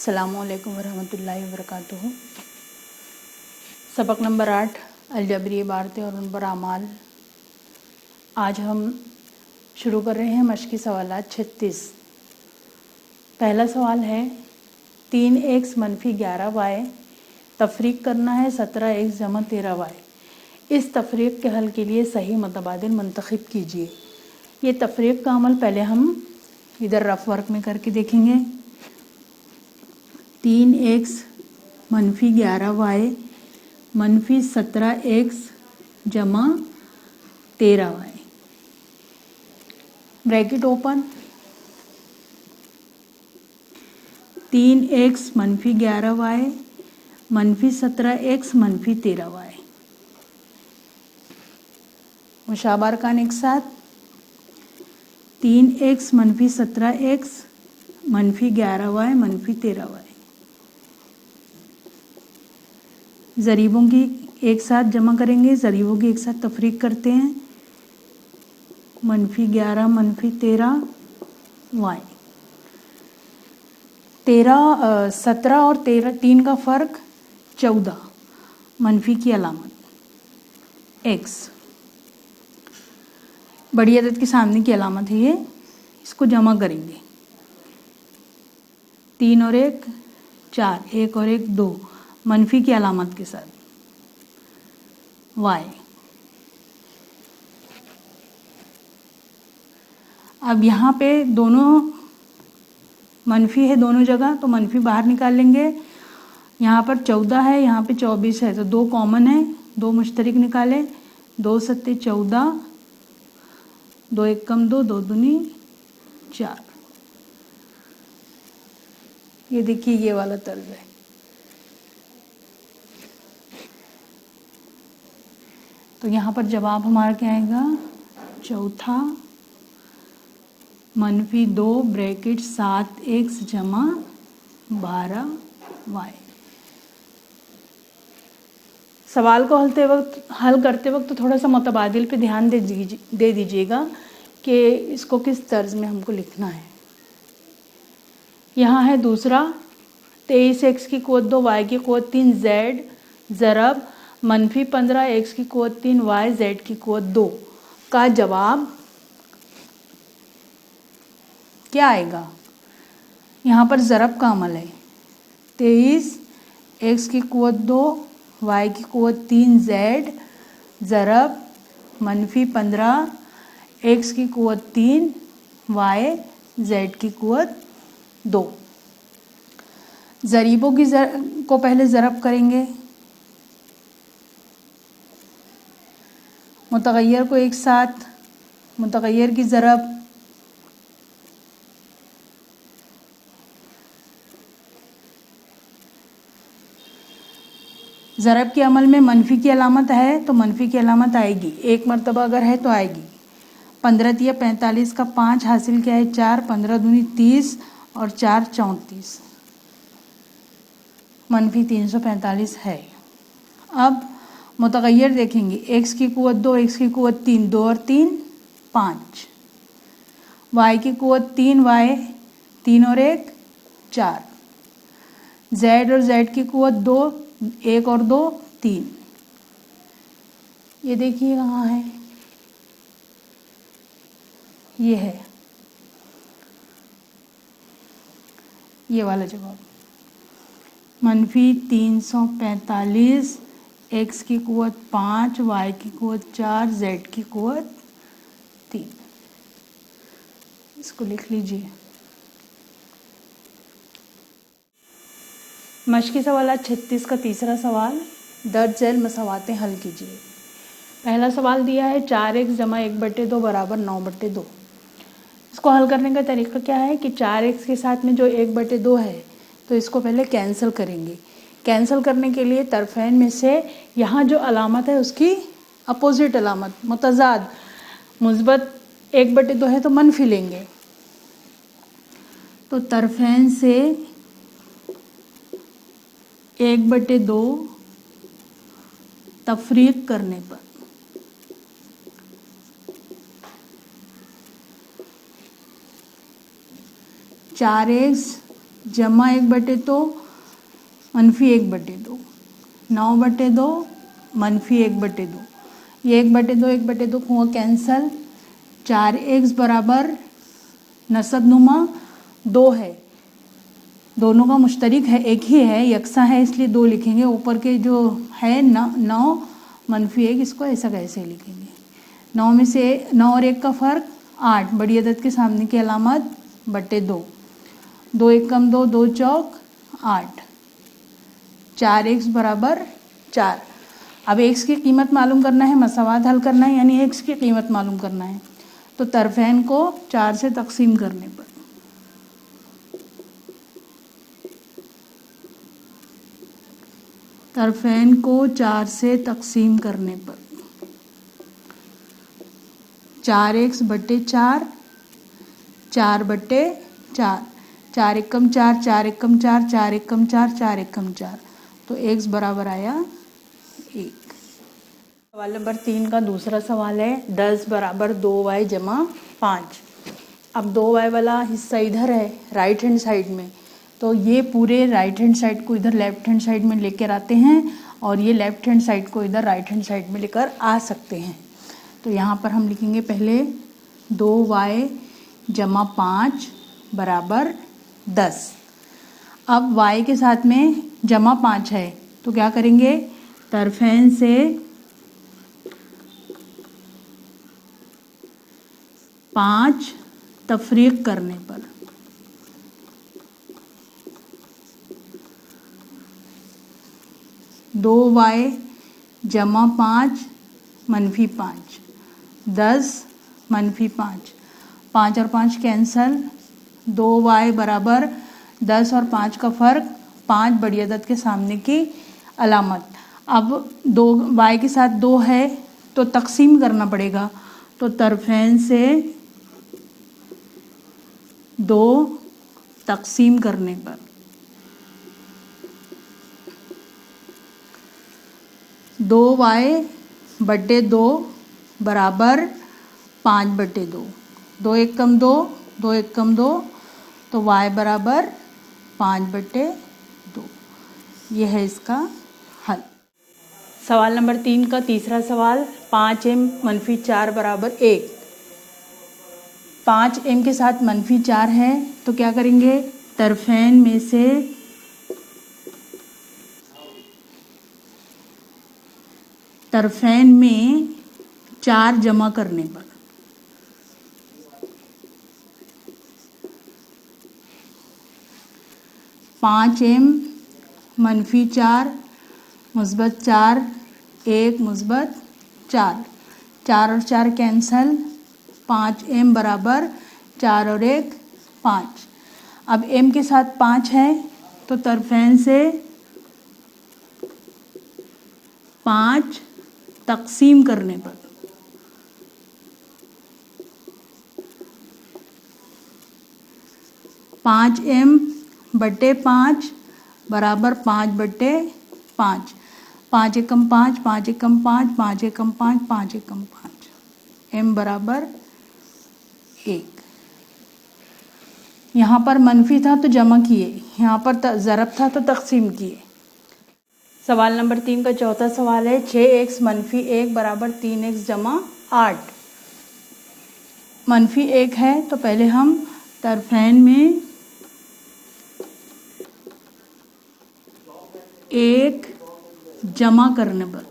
अस्सलामुअलैकुम वरहमतुल्लाहि वबरकातुहू। सबक नंबर 8 अलजबरी इबारतें और उन पर आमाल। आज हम शुरू कर रहे हैं मश्की सवालात 36। पहला सवाल है 3x मनफी 11y तफरीक करना है 17x जमा 13y। इस तफरीक के हल के लिए सही मुतबादिल मुंतखब कीजिए। ये तफरीक का अमल पहले हम इधर रफ वर्क में करके देखेंगे। 3x मनफी 11y मनफी 17x जमा 13y। Bracket open. 3x मनफी 11y मनफी 17x मनफी 13y। मुशाबा अरकान एक साथ। 3x मनफी 17x मनफी 11y मनफी 13y। ज़रीबों की एक साथ जमा करेंगे, ज़रीबों की एक साथ तफरीक करते हैं। मनफी 11 मनफी 13 y। 17 और 3 का फ़र्क 14। मनफी की अलामत x। बड़ी अदद के सामने की अलामत है ये। इसको जमा करेंगे। 3 और 1 4, 1 और 1 2 मनफी की अलामत के साथ y। अब यहाँ पे दोनों मनफी है दोनों जगह, तो मनफी बाहर निकाल लेंगे। यहाँ पर 14 है, यहाँ पे 24 है, तो 2 कॉमन है, 2 मुश्तरक निकाले। 2 सत्ते 14, 2 एक कम 2, 2 दूनी 4। ये देखिए ये वाला तर्ज है। तो यहाँ पर जवाब हमारा क्या आएगा? चौथा मनफी 2 ब्रैकेट 7x जमा 12y। सवाल को हल करते वक्त थोड़ा सा मुतबादिल पे ध्यान दे दीजिएगा कि इसको किस तर्ज में हमको लिखना है। यहाँ है दूसरा 23x की क़ुव्वत 2 y की क़ुव्वत 3 z ज़रब मनफी 15 x की क़ुव्वत 3 y z की क़ुव्वत 2 का जवाब क्या आएगा? यहाँ पर ज़रब का अमल है। 23 x की क़ुव्वत 2 y की क़ुव्वत 3 z ज़रब मनफी 15 x की क़ुव्वत 3 y z की क़ुव्वत 2। ज़रीबों की को पहले ज़रब करेंगे। मुतग़य्यर को एक साथ, मुतग़य्यर की ज़रब। ज़रब के अमल में मनफी की अलामत है तो मनफी की अलामत आएगी, एक मरतबा अगर है तो आएगी। 15 तिया 45 का 5 हासिल क्या है 4, 15 दूनी 30 और 4 34। मनफी 345 है। अब मुतग़य्यर देखेंगे। x की क़ुव्वत 2 x की क़ुव्वत 3 2 और 3 5। y की क़ुव्वत 3 y 3 और 1 4। z और z की क़ुव्वत 2 1 और 2 3। ये देखिए कहाँ है, ये है ये वाला जवाब। मनफी 345 x की क़ुव्वत 5 y की क़ुव्वत 4 z की क़ुव्वत 3। इसको लिख लीजिए। मश्की सवाल 36 का तीसरा सवाल। दर्ज झैल मसावातें हल कीजिए। पहला सवाल दिया है 4x जमा 1/2 बराबर 9/2। इसको हल करने का तरीका क्या है कि 4x के साथ में जो 1/2 है तो इसको पहले कैंसिल करेंगे। कैंसिल करने के लिए तरफैन में से यहाँ जो अलामत है उसकी अपोजिट अलामत मुतज़ाद मुस्बत 1/2 है तो मनफी लेंगे। तो तरफैन से 1/2 तफरीक करने पर 4x जमा 1/2 मनफी 1/2, 9/2 मनफी 1/2, ये 1/2 हुआ कैंसल। 4x बराबर नसबनुमा 2 है, दोनों का मुश्तरिक है, एक ही है, यकसा है, इसलिए 2 लिखेंगे। ऊपर के जो है 9 मनफी 1, इसको ऐसा कैसे लिखेंगे। 9 में से 9 और 1 का फ़र्क 8, बड़ी अदद के सामने की अलामत /2, 2 1 कम 2, 2 चौक 8, 4x बराबर 4। अब x की कीमत मालूम करना है, मसावात हल करना है, यानी x की कीमत मालूम करना है। तो तरफैन को 4 से तकसीम करने पर तरफैन को 4 से तकसीम करने पर 4x बटे 4, 4/4, 4 1 कम 4, 4 1 कम 4, 4 1 कम 4, 4 1 कम 4, तो x बराबर आया 1। सवाल नंबर 3 का दूसरा सवाल है 10 बराबर 2y जमा 5। अब 2y वाला हिस्सा इधर है राइट हैंड साइड में, तो ये पूरे राइट हैंड साइड को इधर लेफ्ट हैंड साइड में लेकर आते हैं और ये लेफ्ट हैंड साइड को इधर राइट हैंड साइड में लेकर आ सकते हैं। तो यहाँ पर हम लिखेंगे पहले 2y जमा 5 बराबर 10। अब y के साथ में जमा 5 है तो क्या करेंगे, तरफैन से 5 तफरीक करने पर दो y जमा 5 मनफी 5, 10 मनफी 5, 5 और 5 कैंसल, 2y बराबर 10 और 5 का फ़र्क 5, बड़ी अदद के सामने की अलामत। अब 2 y के साथ 2 है तो तकसीम करना पड़ेगा, तो तरफैन से 2 तकसीम करने पर 2y बटे 2 बराबर 5/2, 2 1 कम 2, 2 1 कम 2, तो y बराबर 5/2। यह है इसका हल। सवाल नंबर 3 का तीसरा सवाल 5m मनफी 4 बराबर 1। 5m के साथ मनफी 4 है तो क्या करेंगे, तरफैन में से तरफैन में 4 जमा करने पर 5m मनफी 4 मुस्बत 4, 1 मुस्बत 4, 4 और 4 कैंसल, 5m बराबर 4 और 1 5। अब m के साथ 5 है तो तरफैन से 5 तकसीम करने पर 5m बटे 5 बराबर 5/5, 5 1 कम 5, 5 1 कम 5, 5 1 कम 5, 5 1 कम 5, m बराबर 1। यहाँ पर मनफी था तो जमा किए, यहाँ पर ज़रब था तो तकसीम किए। सवाल नंबर 3 का चौथा सवाल है 6x मनफी 1 बराबर 3x जमा 8। मनफी 1 है तो पहले हम तरफैन में 1 जमा करने पर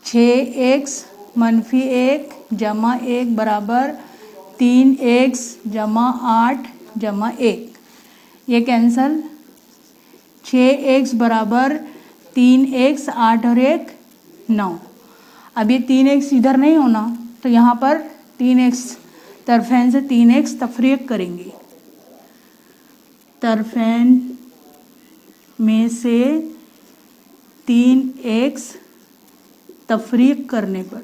6x मनफी 1 जमा 1 बराबर 3x जमा 8 जमा 1, ये कैंसल, 6x बराबर 3x, 8 और 1 9। अब ये 3x इधर नहीं होना तो यहाँ पर 3x तरफैन से 3x तफरीक करेंगे, तरफैन में से 3x तफरीक करने पर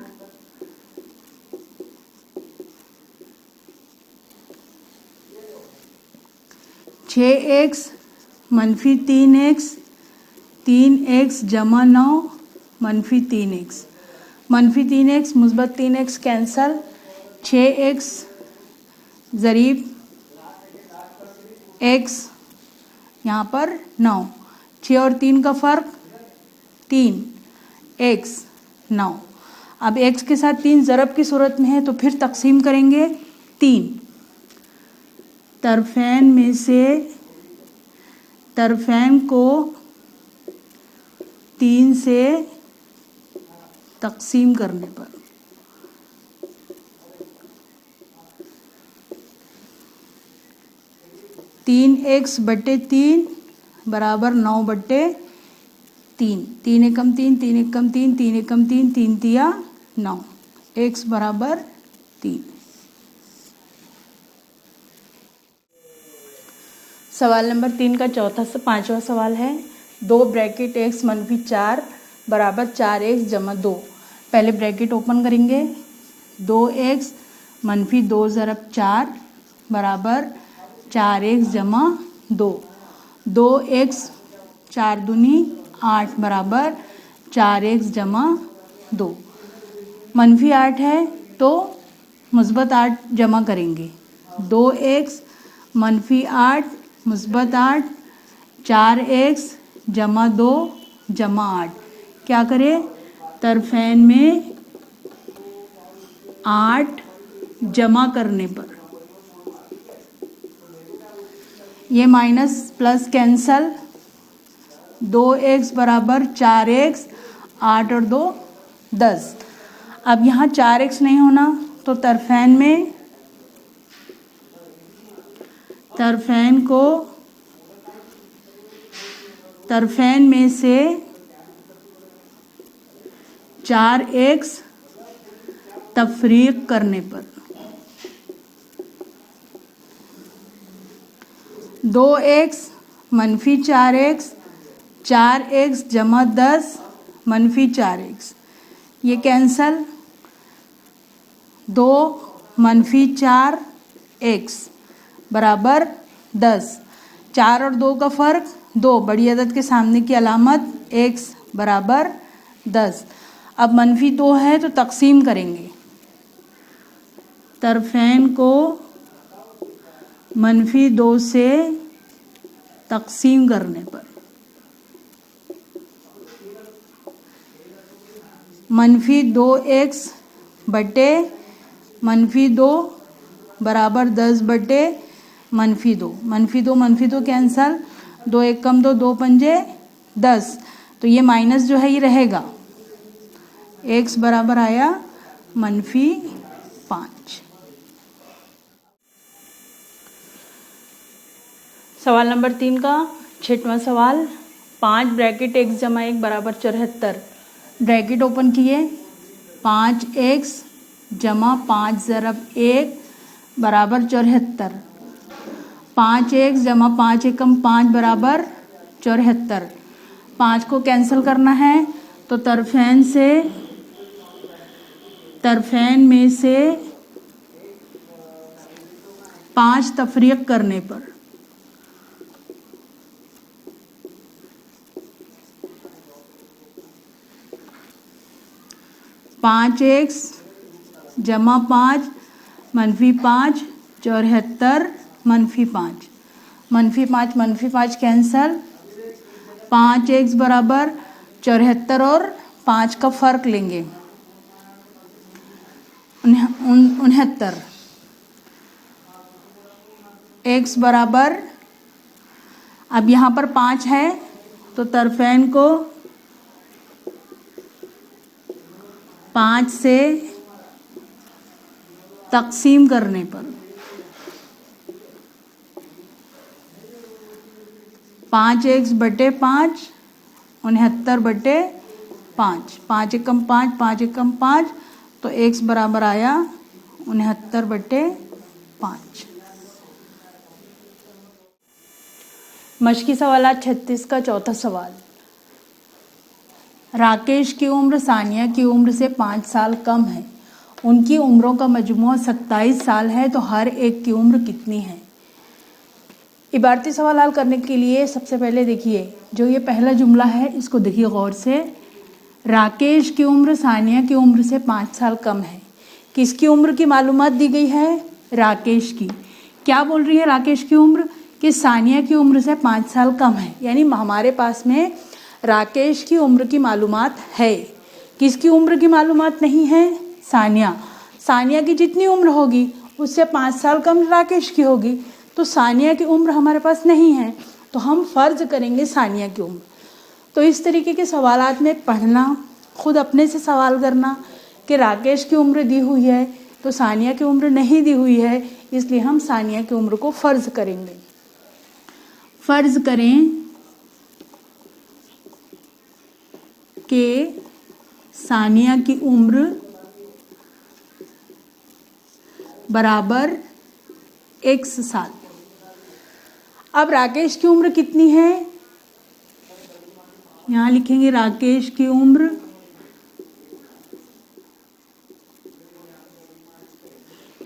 6x मनफी 3x, 3x जमा 9 मनफी 3x, मनफी 3x मुस्बत 3x कैंसल, 6x ज़रीब x, यहाँ पर 9, 6 और 3 का फ़र्क 3, x 9। अब x के साथ 3 ज़रब की सूरत में है तो फिर तकसीम करेंगे 3। तरफैन में से तरफैन को 3 से तकसीम करने पर 3x बटे 3 बराबर 9/3। 3 एकम 3, 3 एकम 3, 3 एकम 3, 3 तिया 9, x बराबर 3। सवाल नंबर 3 का चौथा से 5वां सवाल है। 2 ब्रैकेट x मनफी 4 बराबर 4x जमा 2। पहले ब्रैकेट ओपन करेंगे। 2x मनफी 2 ज़रब 4 बराबर 4x जमा 2। 2x 4 दूनी 8 बराबर 4x जमा 2। मनफी 8 है तो मुस्बत 8 जमा करेंगे। 2x मनफी 8 मुस्बत 8, 4x जमा 2 जमा 8। क्या करें? तरफैन में 8 जमा करने पर ये माइनस प्लस कैंसल। 2x बराबर 4x, 8 और 2 10। अब यहाँ 4x नहीं होना तो तरफैन में से 4x तफरीक करने पर 2x मनफी 4x, 4x जमा 10 मनफी 4x, ये कैंसल। 2 मनफी 4x बराबर 10। 4 और 2 का फ़र्क 2, बड़ी अदद के सामने की अलामत x बराबर 10। अब मनफी 2 है तो तकसीम करेंगे। तरफैन को मनफी 2 से तकसीम करने पर मनफी 2x बटे मनफी 2 बराबर 10 बटे मनफी 2। मनफी 2 कैंसल। 2 एकम 2, 2 पंजे 10, तो ये माइनस जो है ये रहेगा। x बराबर आया मनफी 5। सवाल नंबर 3 का 6वां सवाल। 5 ब्रैकेट x जमा 1 बराबर 74। ब्रैकेट ओपन किए। 5x जमा 5 ज़रब 1 बराबर 74। 5x जमा 5 एकम 5 बराबर 74। 5 को कैंसिल करना है तो तरफैन में से 5 तफरीक करने पर 5x जमा 5 मनफी 5 74 मनफी 5। मनफी 5 कैंसल। 5x बराबर 74 और 5 का फ़र्क लेंगे 69। x बराबर, अब यहाँ पर 5 है तो तरफैन को 5 से तकसीम करने पर 5x बटे 5 69 बटे 5। 5 एकम 5, 5 एकम 5, तो x बराबर आया 69 बटे 5। मश्की सवाल 36 का चौथा सवाल। राकेश की उम्र सानिया की उम्र से 5 साल कम है। उनकी उम्रों का मजमूआ 27 साल है, तो हर एक की उम्र कितनी है? इबारती सवाल हल करने के लिए सबसे पहले देखिए जो ये पहला जुमला है इसको देखिए गौर से। राकेश की उम्र सानिया की उम्र से 5 साल कम है। किसकी उम्र की मालूमात दी गई है? राकेश की। क्या बोल रही है राकेश की उम्र? कि सानिया की उम्र से 5 साल कम है। यानी हमारे पास में राकेश की उम्र की मालूमात है। किसकी उम्र की मालूमात नहीं है? सानिया। सानिया की जितनी उम्र होगी उससे 5 साल कम राकेश की होगी। तो सानिया की उम्र हमारे पास नहीं है, तो हम फर्ज करेंगे सानिया की उम्र। तो इस तरीके के सवालात में पढ़ना, खुद अपने से सवाल करना कि राकेश की उम्र दी हुई है तो सानिया की उम्र नहीं दी हुई है, इसलिए हम सानिया की उम्र को फर्ज करेंगे। फर्ज करें कि सानिया की उम्र बराबर x साल। अब राकेश की उम्र कितनी है? यहां लिखेंगे राकेश की उम्र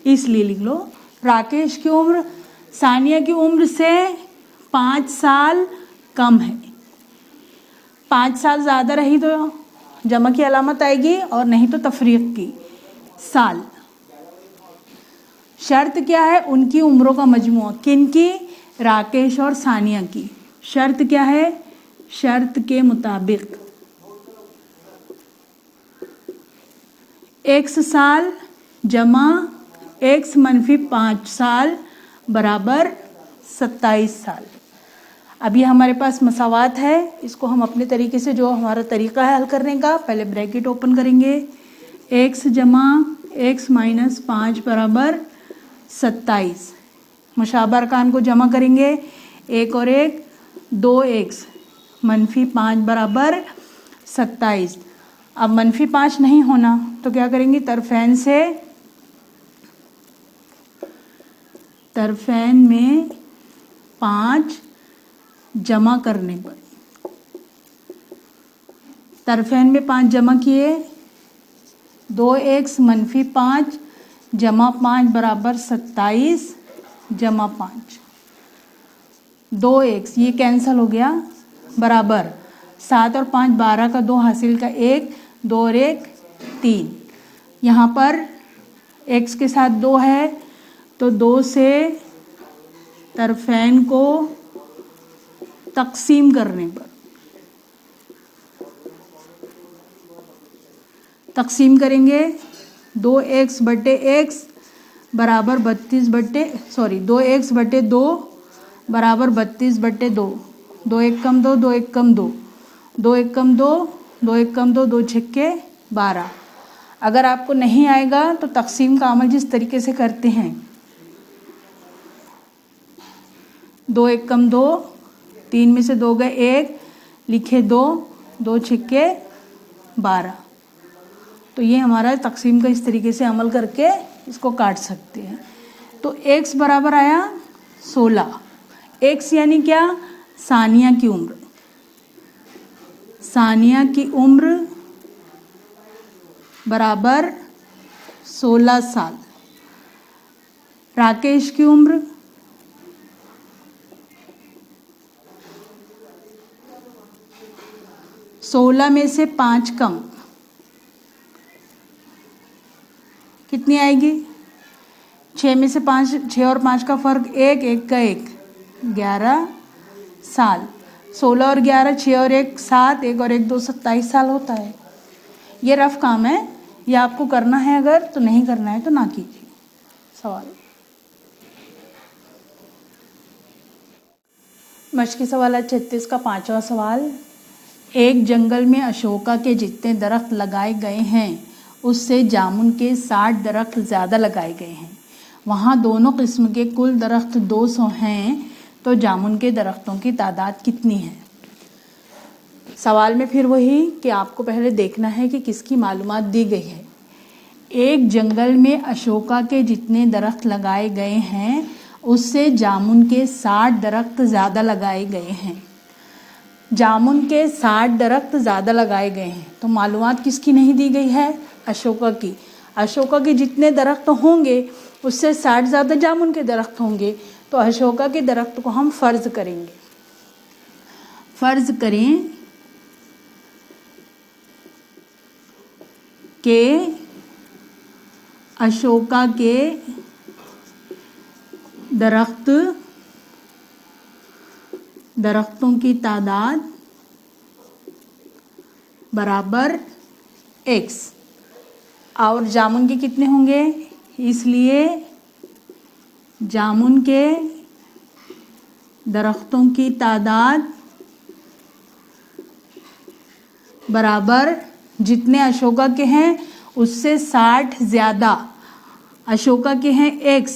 इसलिए लिख लो राकेश की उम्र सानिया की उम्र से 5 साल कम है। 5 साल ज़्यादा रही तो जमा की अलामत आएगी और नहीं तो तफरीक की। साल। शर्त क्या है? उनकी उम्रों का मजमूआ। किनकी? राकेश और सानिया की। शर्त क्या है? शर्त के मुताबिक x साल जमा x मनफी 5 साल बराबर 27 साल। अब ये हमारे पास मसावात है, इसको हम अपने तरीके से, जो हमारा तरीका है हल करने का, पहले ब्रैकेट ओपन करेंगे। x जमा x माइनस 5 बराबर 27। मुशाबा अरकान को जमा करेंगे, 1 और 1 2x मनफी 5 बराबर 27। अब मनफी 5 नहीं होना तो क्या करेंगे? तरफेन में 5 जमा करने पर, तरफेन में 5 जमा किए, 2x मनफी 5 जमा 5 बराबर 27 जमा 5, 2x ये कैंसिल हो गया, बराबर 7 और 5 12 का 2 हासिल का 1, 2 और 1 3। यहाँ पर x के साथ 2 है तो 2 से तरफेन को तकसीम करने पर, तकसीम करेंगे 2x बटे x बराबर 2x बटे 2 बराबर 32 बटे 2, 2 1 कम 2, 2 1 कम 2, 2 1 कम 2, 2 1 कम 2, 2 छक्के 12। अगर आपको नहीं आएगा तो तकसीम का अमल जिस तरीके से करते हैं, 2 1 कम 2, 3 में से 2 गए 1, लिखे 2, 2 छक्के 12। तो ये हमारा तकसीम का इस तरीके से अमल करके इसको काट सकते हैं। तो x बराबर आया 16। x यानी क्या? सानिया की उम्र। सानिया की उम्र बराबर 16 साल। राकेश की उम्र सोलह में से 5 कम कितनी आएगी? 6 में से 5, 6 और 5 का फर्क 1, 1 का 1, 11 साल। 16 और 11, 6 और 1 7, 1 और 1 2 27 साल होता है। ये रफ काम है, ये आपको करना है, अगर तो नहीं करना है तो ना कीजिए। सवाल मश्की सवाल 36 का 5वां सवाल। एक जंगल में अशोका के जितने दरख्त लगाए गए हैं उससे जामुन के 60 दरख्त ज़्यादा लगाए गए हैं। वहाँ दोनों किस्म के कुल दरख्त 200 हैं, तो जामुन के दरख्तों की तादाद कितनी है? सवाल में फिर वही कि आपको पहले देखना है कि किसकी मालूमात दी गई है। एक जंगल में अशोका के जितने दरख्त लगाए गए हैं उससे जामुन के 60 दरख्त ज़्यादा लगाए गए हैं। जामुन के 60 दरख्त ज़्यादा लगाए गए हैं, तो मालूमात किसकी नहीं दी गई है? अशोका की। अशोका के जितने दरख्त होंगे उससे 60 ज़्यादा जामुन के दरख्त होंगे, तो अशोका के दरख्त को हम फ़र्ज़ करेंगे। फ़र्ज़ करें कि अशोका के दरख्तों की तादाद बराबर x। और जामुन के कितने होंगे, इसलिए जामुन के दरख्तों की तादाद बराबर जितने अशोका के हैं उससे 60 ज़्यादा। अशोका के हैं x,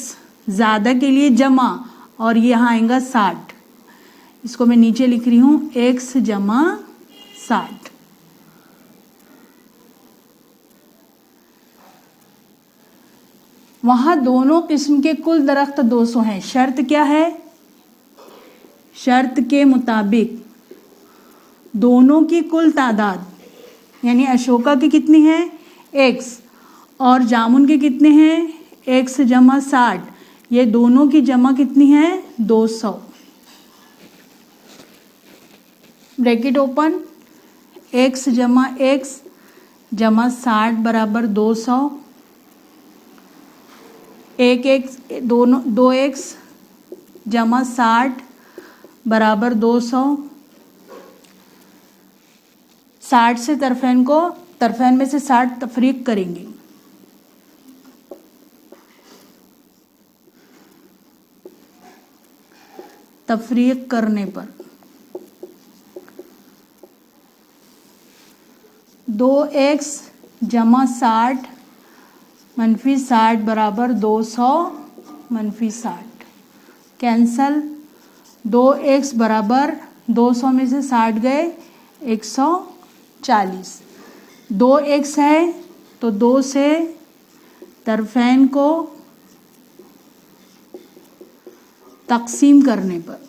ज़्यादा के लिए जमा, और यहाँ आएगा 60। इसको मैं नीचे लिख रही हूँ x जमा 60। वहाँ दोनों किस्म के कुल दरख्त 200 हैं। शर्त क्या है, शर्त के मुताबिक दोनों की कुल तादाद, यानी अशोका की कितनी है x और जामुन के कितने हैं x जमा 60, ये दोनों की जमा कितनी है 200। ब्रैकेट ओपन, x जमा x जमा 60 बराबर 200। एक x दोनों 2x जमा 60 बराबर 200। 60 से तरफैन में से 60 तफरीक करेंगे। तफरीक करने पर 2x जमा 60 मनफी 60 बराबर 200 मनफी 60 कैंसल। 2x बराबर 200 में से 60 गए 140। 2x है तो 2 से तरफैन को तकसीम करने पर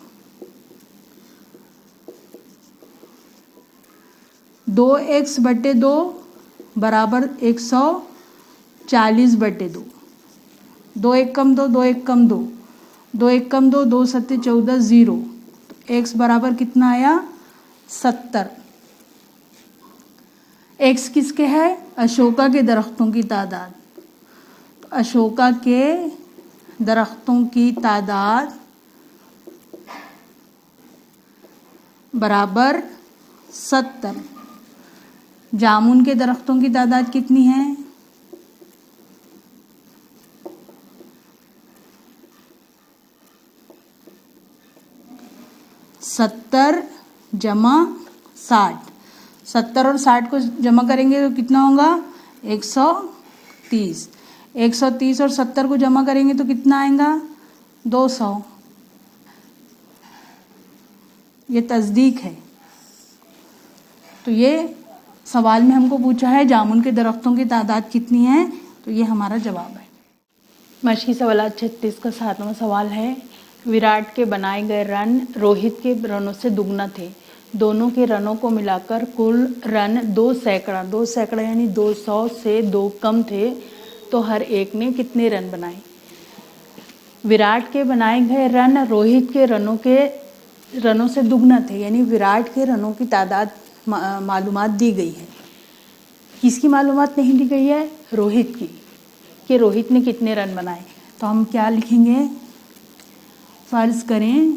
2x बटे 2 बराबर 140 बटे 2। 2 एक कम 2, 2 एक कम 2, 2 एक कम 2, 2 सत्ते 14 0। तो x बराबर कितना आया 70। x किसके है, अशोका के दरख्तों की तादाद। तो अशोका के दरख्तों की तादाद बराबर 70। जामुन के दरख्तों की तादाद कितनी है 70 जमा 60। 70 और 60 को जमा करेंगे तो कितना होगा 130। 130 और 70 को जमा करेंगे तो कितना आएगा 200। ये तस्दीक है। तो ये सवाल में हमको पूछा है जामुन के दरख्तों की तादाद कितनी है, तो ये हमारा जवाब है। मशकी सवाल 36 का 7वां सवाल है, विराट के बनाए गए रन रोहित के रनों से दुगना थे। दोनों के रनों को मिलाकर कुल रन 2 सैकड़ा यानी 200 से 2 कम थे, तो हर एक ने कितने रन बनाए। विराट के बनाए गए रन रोहित के रनों से दुगना थे, यानी विराट के रनों की तादाद मालूमात दी गई है। किसकी मालूमात नहीं दी गई है, रोहित की, कि रोहित ने कितने रन बनाए। तो हम क्या लिखेंगे, फर्ज करें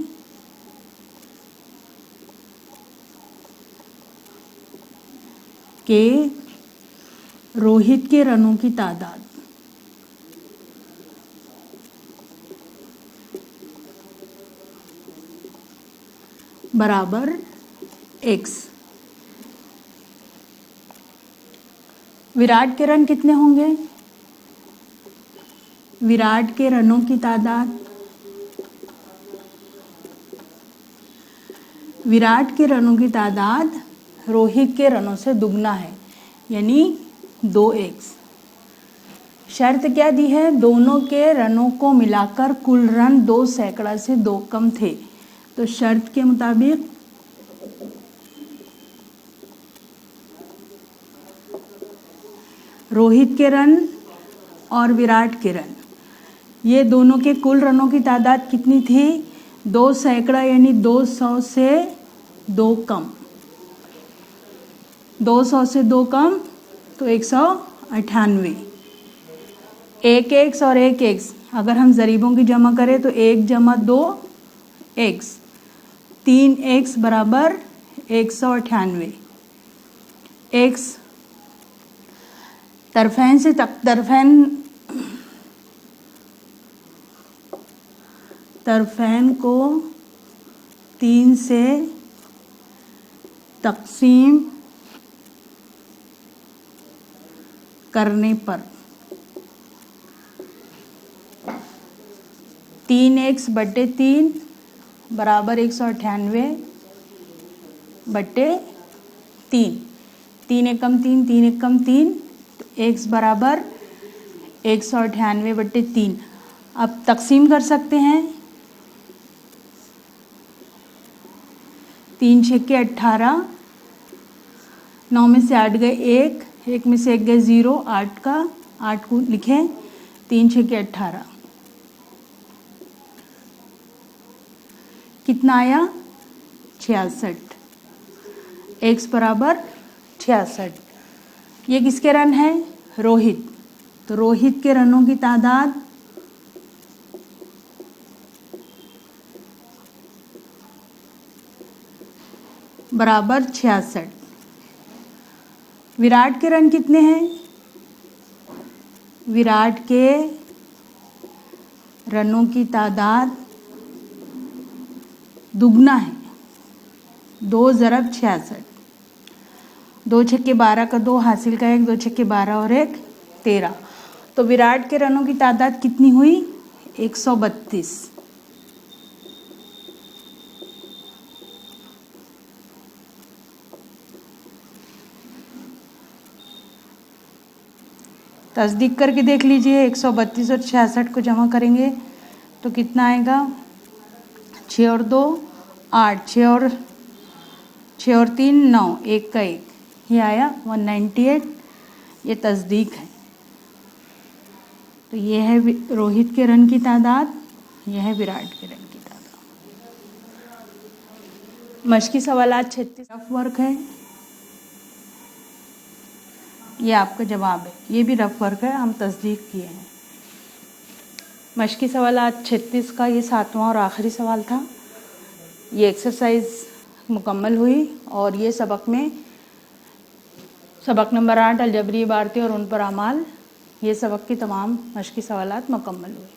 कि रोहित के रनों की तादाद बराबर x। विराट के रन कितने होंगे, विराट के रनों की तादाद, विराट के रनों की तादाद रोहित के रनों से दुगना है, यानी 2x। शर्त क्या दी है, दोनों के रनों को मिलाकर कुल रन 2 सैकड़ा से 2 कम थे। तो शर्त के मुताबिक रोहित के रन और विराट के रन, ये दोनों के कुल रनों की तादाद कितनी थी 2 सैकड़ा यानी 200 से 2 कम। 200 से 2 कम तो 198। 1x और 1x अगर हम ज़रीबों की जमा करें तो 1 जमा 2 x, 3x बराबर 198 x। तरफैन से तरफैन को 3 से तकसीम करने पर 3x बटे 3 बराबर 198 बटे 3, 3 एकम 3, 3 एकम 3, तो x बराबर 198 बटे 3। अब तकसीम कर सकते हैं, 3 छक्के 18, 9 में से 8 गए 1, 1 में से 1 गए 0, 8 को लिखें, 3 छक्के 18, कितना आया 66, x बराबर 66। ये किसके रन है? रोहित। तो रोहित के रनों की तादाद बराबर 66। विराट के रन कितने हैं? विराट के रनों की तादाद दुगना है, 2 × 66, 2 छक्के 12 का 2 हासिल का 1, 2 छक्के 12 और 1 13। तो विराट के रनों की तादाद कितनी हुई? 132। तस्दीक करके देख लीजिए, 132 और 66 को जमा करेंगे तो कितना आएगा? 6 और 2 8, 6 और 3 9, 1 का 1, ये आया 198। ये तस्दीक है। तो ये है रोहित के रन की तादाद, यह है विराट के रन की तादाद। मश्की सवालात 36 रफ वर्क है, ये आपका जवाब है। ये भी रफ वर्क है, हम तस्दीक किए हैं। मश्की सवालात 36 का ये 7वां और आखिरी सवाल था। ये एक्सरसाइज मुकम्मल हुई और ये सबक नंबर 8 अलजबरी इबारतें और उन पर अमाल, ये सबक की तमाम मश्की सवालात मुकम्मल हुए।